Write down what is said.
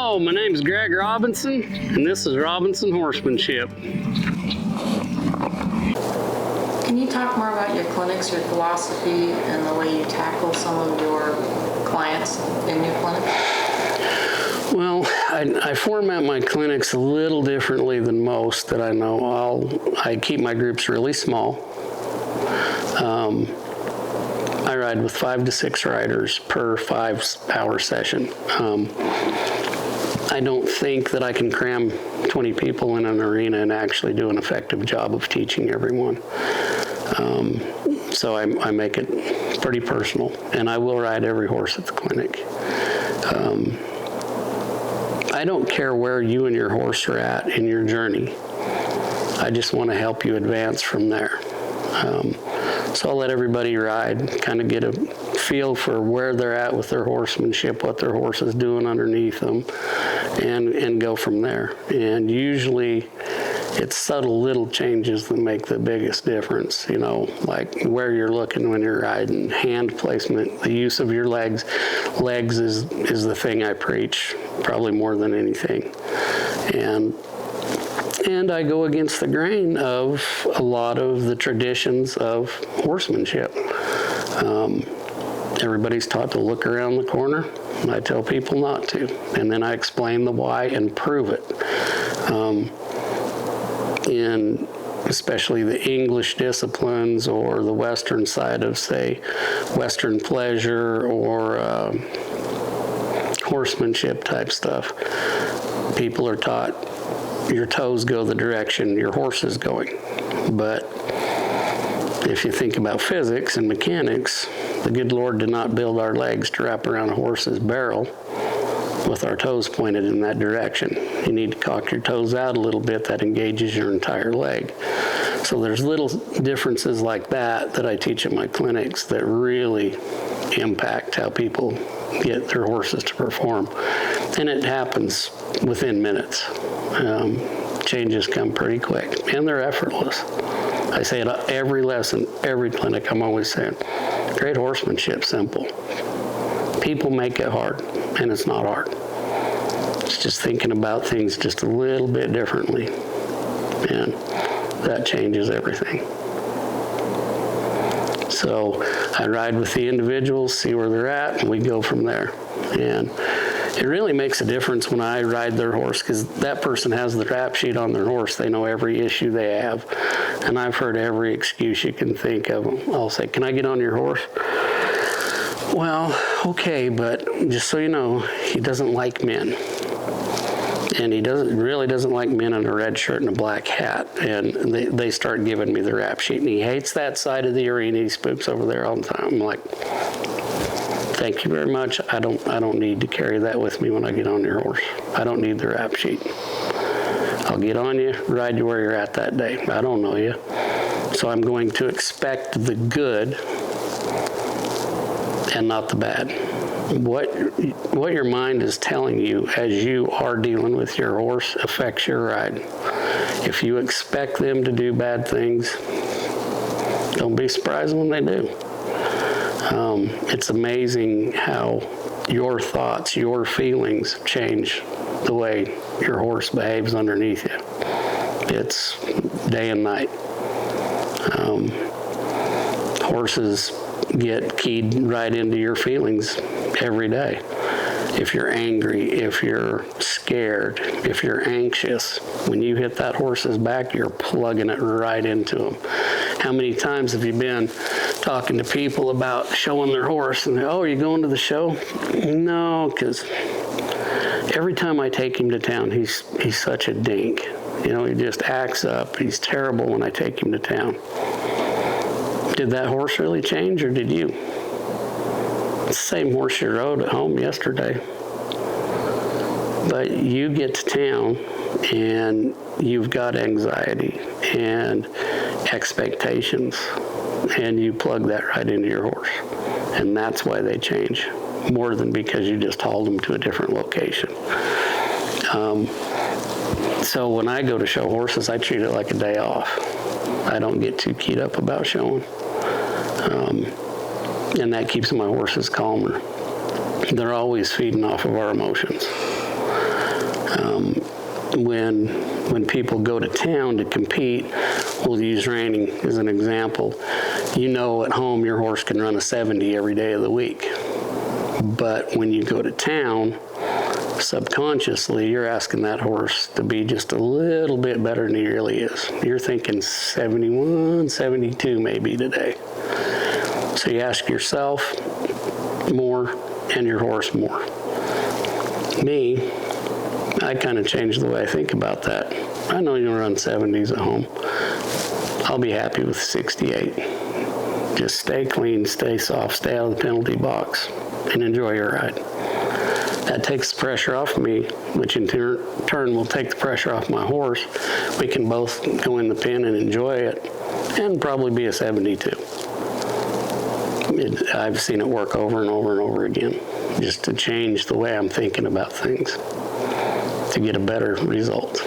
Hello, my name is Greg Robinson, and this is Robinson Horsemanship. Can you talk more about your clinics, your philosophy, and the way you tackle some of your clients in your clinic? Well, I format my clinics a little differently than most that I know. I keep my groups really small. I ride with 5 to 6 riders per 5-hour session. I don't think that I can cram 20 people in an arena and actually do an effective job of teaching everyone. So I make it pretty personal, and I will ride every horse at the clinic. I don't care where you and your horse are at in your journey. I just want to help you advance from there. So I'll let everybody ride, kind of get a feel for where they're at with their horsemanship, what their horse is doing underneath them, and go from there. And usually it's subtle little changes that make the biggest difference, you know, like where you're looking when you're riding, hand placement, the use of your legs. Legs is the thing I preach probably more than anything. And I go against the grain of a lot of the traditions of horsemanship. Everybody's taught to look around the corner. I tell people not to. And then I explain the why and prove it. In especially the English disciplines or the Western side of, say, Western pleasure or horsemanship type stuff, people are taught your toes go the direction your horse is going. But if you think about physics and mechanics, the good Lord did not build our legs to wrap around a horse's barrel with our toes pointed in that direction. You need to cock your toes out a little bit. That engages your entire leg. So there's little differences like that I teach at my clinics that really impact how people get their horses to perform. And it happens within minutes. Changes come pretty quick, and they're effortless. I say it every lesson, every clinic. I'm always saying, great horsemanship, simple. People make it hard, and it's not hard. It's just thinking about things just a little bit differently, and that changes everything. So I ride with the individuals, see where they're at, and we go from there. And it really makes a difference when I ride their horse, because that person has the rap sheet on their horse. They know every issue they have. And I've heard every excuse you can think of. I'll say, can I get on your horse? Well, okay, but just so you know, he doesn't like men. And he really doesn't like men in a red shirt and a black hat. And they start giving me the rap sheet. And he hates that side of the arena. He spooks over there all the time. I'm like, thank you very much. I don't need to carry that with me when I get on your horse. I don't need the rap sheet. I'll get on you, ride you where you're at that day. I don't know you. So I'm going to expect the good and not the bad. What your mind is telling you as you are dealing with your horse affects your ride. If you expect them to do bad things, don't be surprised when they do. It's amazing how your thoughts, your feelings change the way your horse behaves underneath you. It's day and night. Horses get keyed right into your feelings every day. If you're angry, if you're scared, if you're anxious, when you hit that horse's back, you're plugging it right into them. How many times have you been talking to people about showing their horse and, oh, are you going to the show? No, because every time I take him to town, he's such a dink. You know, he just acts up. He's terrible when I take him to town. Did that horse really change, or did you? It's the same horse you rode at home yesterday. But you get to town and you've got anxiety and expectations, and you plug that right into your horse. And that's why they change, more than because you just hauled them to a different location. So when I go to show horses, I treat it like a day off. I don't get too keyed up about showing. And that keeps my horses calmer. They're always feeding off of our emotions. When people go to town to compete, we'll use reining as an example. You know at home your horse can run a 70 every day of the week. But when you go to town, subconsciously, you're asking that horse to be just a little bit better than he really is. You're thinking 71, 72 maybe today. So you ask yourself more and your horse more. Me, I kind of changed the way I think about that. I know you run 70s at home. I'll be happy with 68. Just stay clean, stay soft, stay out of the penalty box, and enjoy your ride. That takes the pressure off me, which in turn will take the pressure off my horse. We can both go in the pen and enjoy it, and probably be a 72. I've seen it work over and over and over again, just to change the way I'm thinking about things, to get a better result.